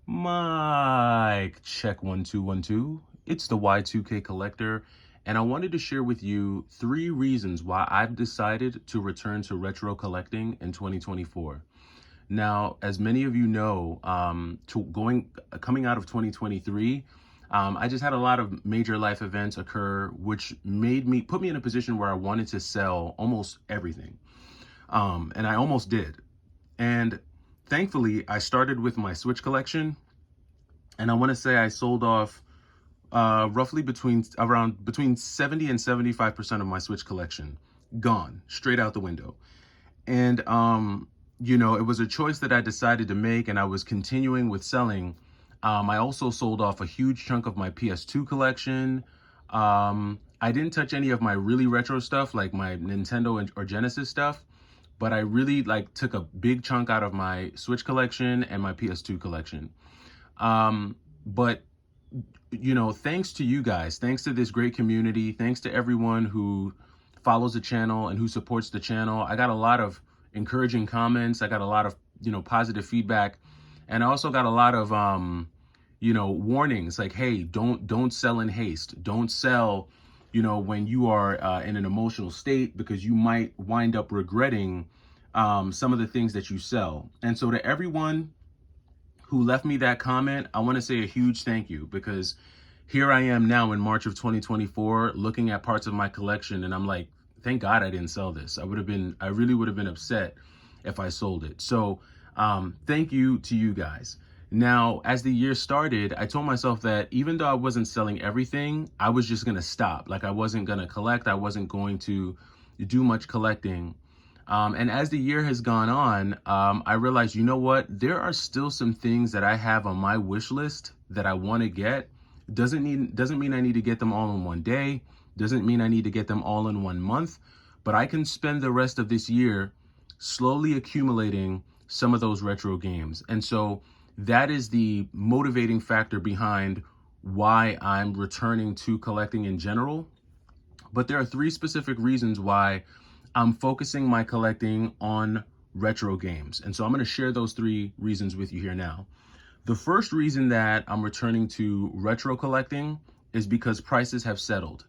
Mic check 1 2 1 2. It's the Y2K collector, and I wanted to share with you 3 reasons why I've decided to return to retro collecting in 2024. Now, as many of you know, coming out of 2023, I just had a lot of major life events occur, which put me in a position where I wanted to sell almost everything, and I almost did. And thankfully, I started with my Switch collection, and I want to say I sold off roughly between 70 and 75% of my Switch collection, gone straight out the window. And it was a choice that I decided to make, and I was continuing with selling. I also sold off a huge chunk of my PS2 collection. I didn't touch any of my really retro stuff, like my Nintendo or Genesis stuff, but I really took a big chunk out of my Switch collection and my PS2 collection. But thanks to you guys, thanks to this great community, thanks to everyone who follows the channel and who supports the channel, I got a lot of encouraging comments. I got a lot of, positive feedback. And I also got a lot of, warnings like, hey, don't sell in haste. Don't sell, when you are in an emotional state, because you might wind up regretting some of the things that you sell. And so to everyone who left me that comment, I want to say a huge thank you, because here I am now in March of 2024 looking at parts of my collection, and I'm like, thank God I didn't sell this. I really would have been upset if I sold it. So thank you to you guys. Now, as the year started, I told myself that even though I wasn't selling everything, I was just going to stop. Like, I wasn't going to collect. I wasn't going to do much collecting. And as the year has gone on, I realized, you know what? There are still some things that I have on my wish list that I want to get. Doesn't mean I need to get them all in one day. Doesn't mean I need to get them all in 1 month. But I can spend the rest of this year slowly accumulating some of those retro games. And so that is the motivating factor behind why I'm returning to collecting in general. But there are 3 specific reasons why I'm focusing my collecting on retro games. And so I'm going to share those 3 reasons with you here now. The first reason that I'm returning to retro collecting is because prices have settled.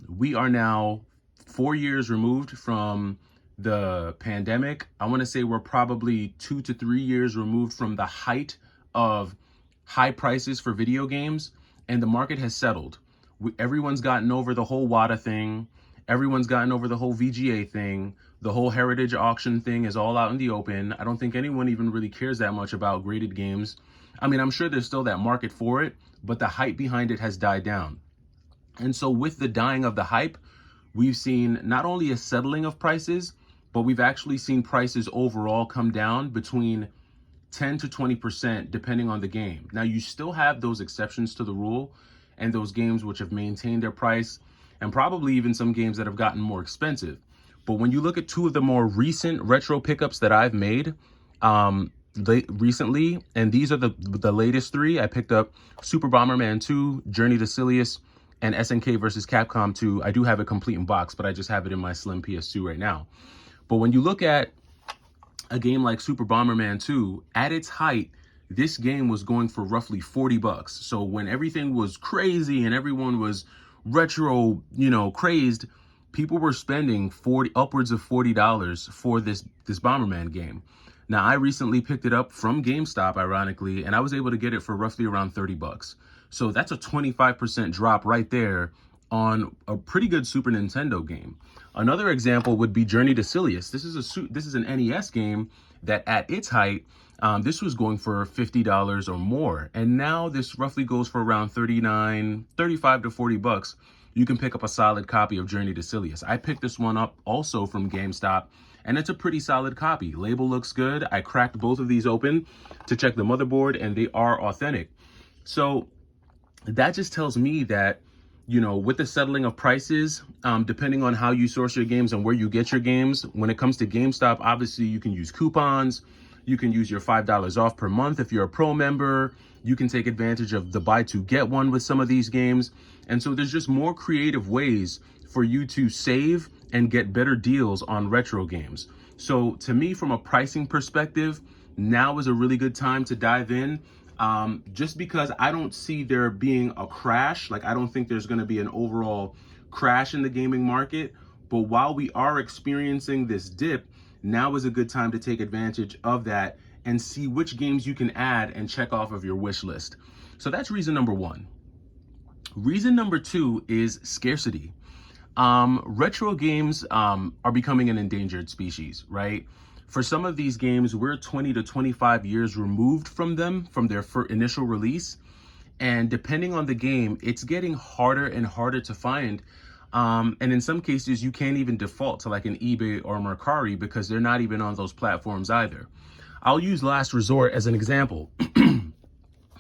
We are now 4 years removed from the pandemic. I want to say we're probably 2 to 3 years removed from the height of high prices for video games, and the market has settled. Everyone's gotten over the whole WADA thing. Everyone's gotten over the whole VGA thing. The whole heritage auction thing is all out in the open. I don't think anyone even really cares that much about graded games. I mean, I'm sure there's still that market for it, but the hype behind it has died down. And so with the dying of the hype, we've seen not only a settling of prices, but we've actually seen prices overall come down between 10 to 20%, depending on the game. Now, you still have those exceptions to the rule and those games which have maintained their price, and probably even some games that have gotten more expensive. But when you look at 2 of the more recent retro pickups that I've made recently, and these are the latest 3, I picked up Super Bomberman 2, Journey to Silius, and SNK versus Capcom 2. I do have it complete in box, but I just have it in my slim PS2 right now. But when you look at a game like Super Bomberman 2, at its height, this game was going for roughly $40. So when everything was crazy and everyone was retro, crazed, people were spending upwards of $40 for this Bomberman game. Now, I recently picked it up from GameStop, ironically, and I was able to get it for roughly around $30. So that's a 25% drop right there on a pretty good Super Nintendo game. Another example would be Journey to Silius. This is an NES game that at its height, this was going for $50 or more. And now this roughly goes for around $35 to $40. You can pick up a solid copy of Journey to Silius. I picked this one up also from GameStop, and it's a pretty solid copy. Label looks good. I cracked both of these open to check the motherboard, and they are authentic. So that just tells me that, with the settling of prices, depending on how you source your games and where you get your games, when it comes to GameStop, obviously you can use coupons. You can use your $5 off per month if you're a pro member. You can take advantage of the buy two get one with some of these games. And so there's just more creative ways for you to save and get better deals on retro games. So to me, from a pricing perspective, now is a really good time to dive in. just because I don't see there being a crash. Like, I don't think there's going to be an overall crash in the gaming market. But while we are experiencing this dip, now is a good time to take advantage of that and see which games you can add and check off of your wish list. So that's reason number one. Reason number two is scarcity. Retro games are becoming an endangered species, right? For some of these games, we're 20 to 25 years removed from them, from their initial release. And depending on the game, it's getting harder and harder to find. And in some cases, you can't even default to like an eBay or Mercari because they're not even on those platforms either. I'll use Last Resort as an example.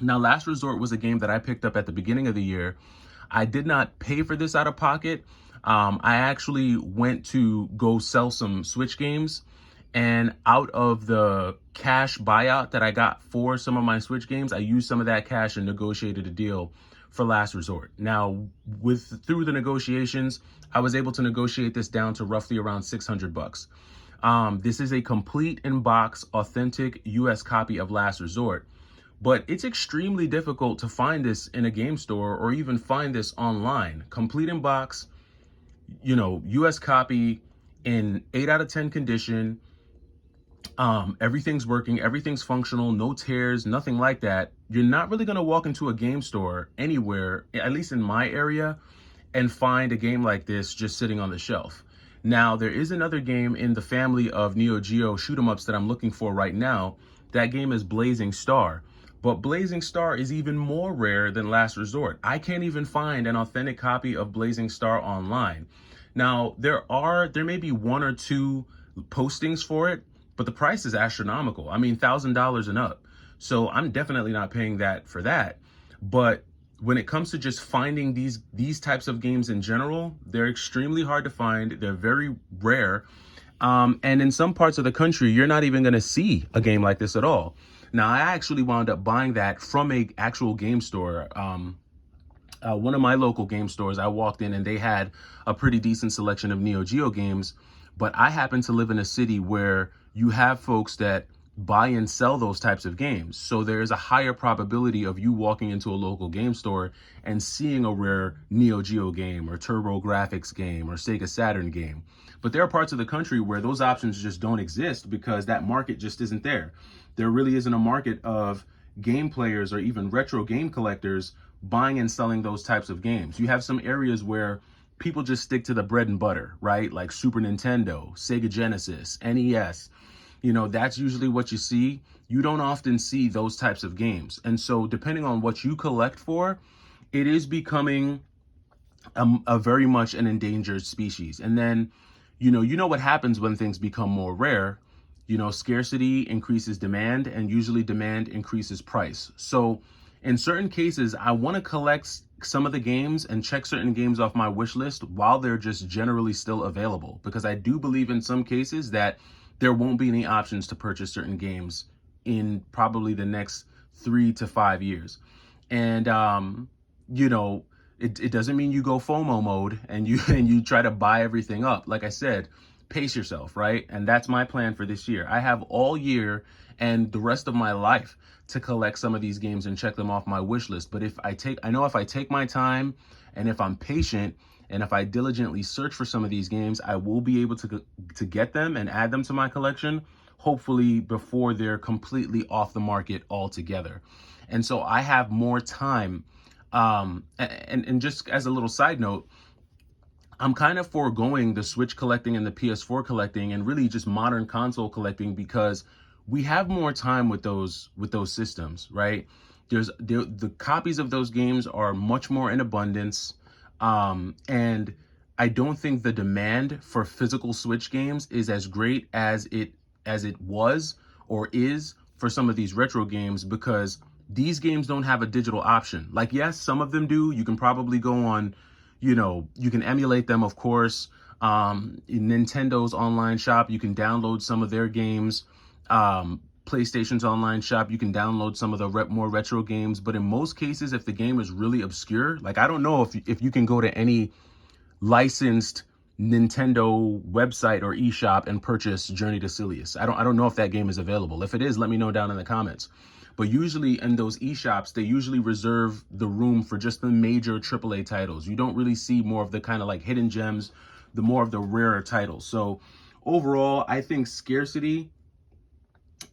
Now, Last Resort was a game that I picked up at the beginning of the year. I did not pay for this out of pocket. I actually went to go sell some Switch games, and out of the cash buyout that I got for some of my Switch games, I used some of that cash and negotiated a deal for Last Resort. Now, through the negotiations, I was able to negotiate this down to roughly around $600. This is a complete in-box, authentic US copy of Last Resort. But it's extremely difficult to find this in a game store or even find this online. Complete in box, US copy in 8 out of 10 condition. Everything's working, everything's functional, no tears, nothing like that. You're not really going to walk into a game store anywhere, at least in my area, and find a game like this just sitting on the shelf. Now, there is another game in the family of Neo Geo shoot 'em ups that I'm looking for right now. That game is Blazing Star. But Blazing Star is even more rare than Last Resort. I can't even find an authentic copy of Blazing Star online. Now, there may be one or two postings for it, but the price is astronomical. I mean, $1,000 and up. So I'm definitely not paying that for that. But when it comes to just finding these types of games in general, they're extremely hard to find. They're very rare. And in some parts of the country, you're not even going to see a game like this at all. Now, I actually wound up buying that from a actual game store. One of my local game stores, I walked in and they had a pretty decent selection of Neo Geo games. But I happen to live in a city where you have folks that buy and sell those types of games. So there's a higher probability of you walking into a local game store and seeing a rare Neo Geo game or TurboGrafx game or Sega Saturn game. But there are parts of the country where those options just don't exist because that market just isn't there. There really isn't a market of game players or even retro game collectors buying and selling those types of games. You have some areas where people just stick to the bread and butter, right? Like Super Nintendo, Sega Genesis, NES. That's usually what you see. You don't often see those types of games. And so depending on what you collect for, it is becoming a very much an endangered species. And then, you know what happens when things become more rare. Scarcity increases demand, and usually demand increases price. So in certain cases, I want to collect some of the games and check certain games off my wish list while they're just generally still available, because I do believe in some cases that there won't be any options to purchase certain games in probably the next 3 to 5 years. And, it doesn't mean you go FOMO mode and you try to buy everything up. Like I said, pace yourself, right? And that's my plan for this year. I have all year and the rest of my life to collect some of these games and check them off my wish list. But if I take my time and if I'm patient and if I diligently search for some of these games, I will be able to get them and add them to my collection, hopefully before they're completely off the market altogether. And so I have more time. And just as a little side note, I'm kind of foregoing the Switch collecting and the PS4 collecting and really just modern console collecting because we have more time with those systems, right? The copies of those games are much more in abundance. And I don't think the demand for physical Switch games is as great as it was or is for some of these retro games, because these games don't have a digital option. Like, yes, some of them do. You can probably go on, you can emulate them, of course. In Nintendo's online shop, you can download some of their games. PlayStation's online shop, you can download some of the more retro games. But in most cases, if the game is really obscure, like I don't know if you can go to any licensed Nintendo website or eShop and purchase Journey to Silius. I don't know if that game is available. If it is, let me know down in the comments. But usually in those eShops, they usually reserve the room for just the major AAA titles. You don't really see more of the kind of like hidden gems, the more of the rarer titles. So overall, I think scarcity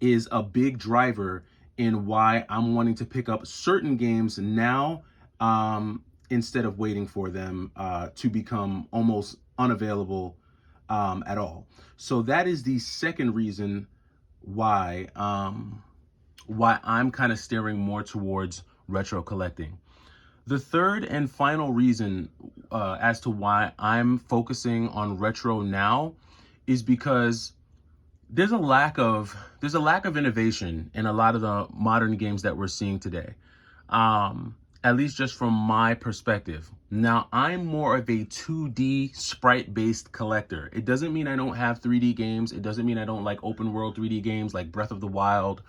is a big driver in why I'm wanting to pick up certain games now, instead of waiting for them to become almost unavailable at all. So that is the second reason why I'm kind of steering more towards retro collecting. The third and final reason as to why I'm focusing on retro now is because there's a lack of innovation in a lot of the modern games that we're seeing today. At least just from my perspective. Now, I'm more of a 2D sprite-based collector. It doesn't mean I don't have 3D games. It doesn't mean I don't like open world 3D games like Breath of the Wild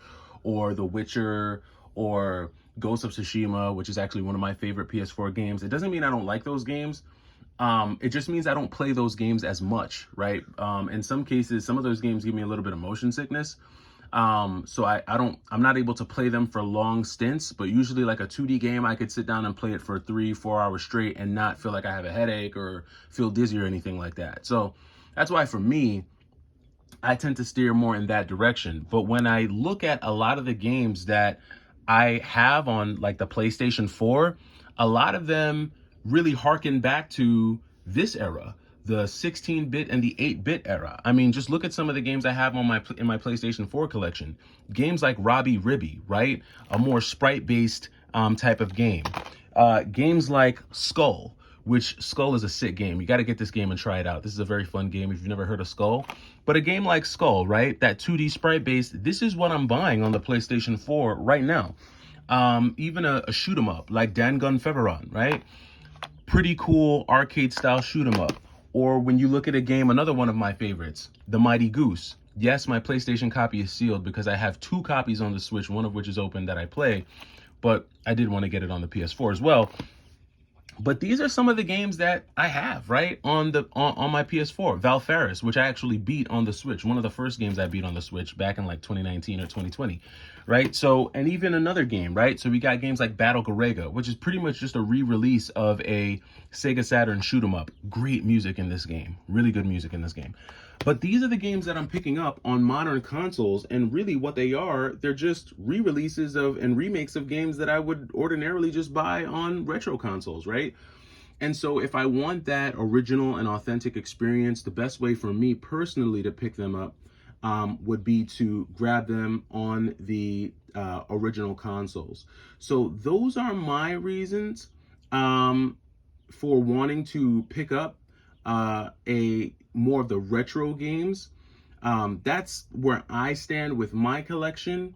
or The Witcher or Ghost of Tsushima, which is actually one of my favorite PS4 games. It doesn't mean I don't like those games. It just means I don't play those games as much, right? In some cases, some of those games give me a little bit of motion sickness. So I'm not able to play them for long stints, but usually like a 2D game, I could sit down and play it for 3-4 hours straight and not feel like I have a headache or feel dizzy or anything like that. So that's why for me, I tend to steer more in that direction. But when I look at a lot of the games that I have on like the PlayStation 4, a lot of them really harken back to this era, the 16-bit and the 8-bit era. I mean, just look at some of the games I have on in my PlayStation 4 collection. Games like Robbie Ribby, right? A more sprite-based type of game. Games like Skull, which Skull is a sick game. You got to get this game and try it out. This is a very fun game if you've never heard of Skull. But a game like Skull, right? That 2D sprite-based, this is what I'm buying on the PlayStation 4 right now. Even a shoot 'em up like Dangun Feveron, right? Pretty cool arcade style shoot 'em up. Or when you look at a game, another one of my favorites, The Mighty Goose. Yes, my PlayStation copy is sealed because I have 2 copies on the Switch, one of which is open that I play, but I did want to get it on the PS4 as well. But these are some of the games that I have, right, on my PS4. Valfaris, which I actually beat on the Switch. One of the first games I beat on the Switch back in like 2019 or 2020, right? So, and even another game, right? So we got games like Battle Garega, which is pretty much just a re-release of a Sega Saturn shoot 'em up. Great music in this game. Really good music in this game. But these are the games that I'm picking up on modern consoles, and really what they are, they're just re-releases of and remakes of games that I would ordinarily just buy on retro consoles, right? And so if I want that original and authentic experience, the best way for me personally to pick them up would be to grab them on the original consoles. So those are my reasons for wanting to pick up a more of the retro games. That's where I stand with my collection,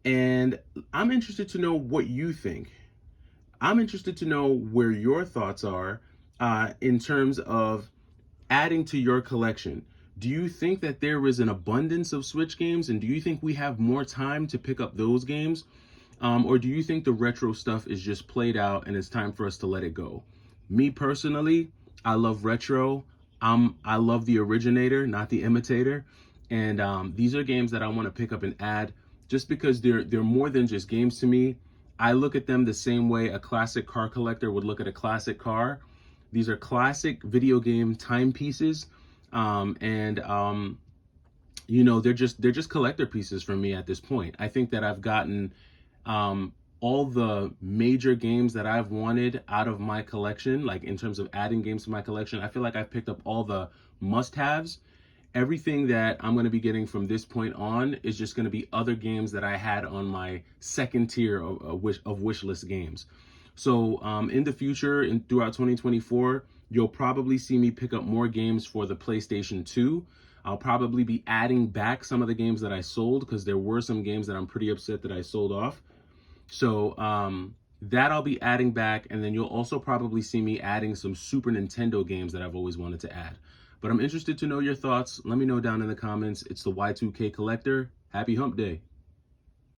and I'm interested to know what you think. I'm interested to know where your thoughts are in terms of adding to your collection. Do you think that there is an abundance of Switch games, and do you think we have more time to pick up those games? Or do you think the retro stuff is just played out and it's time for us to let it go? Me personally, I love retro. I love the originator, not the imitator. And these are games that I want to pick up and add just because they're more than just games to me. I look at them the same way a classic car collector would look at a classic car. These are classic video game timepieces. You know, they're just collector pieces for me at this point. I think that I've gotten all the major games that I've wanted out of my collection, like in terms of adding games to my collection. I feel like I've picked up all the must-haves. Everything that I'm going to be getting from this point on is just going to be other games that I had on my second tier of wish list games. So in the future, throughout 2024, you'll probably see me pick up more games for the PlayStation 2. I'll probably be adding back some of the games that I sold because there were some games that I'm pretty upset that I sold off. So that I'll be adding back, and then you'll also probably see me adding some Super Nintendo games that I've always wanted to add. But I'm interested to know your thoughts. Let me know down in the comments. It's the Y2K Collector. Happy Hump Day.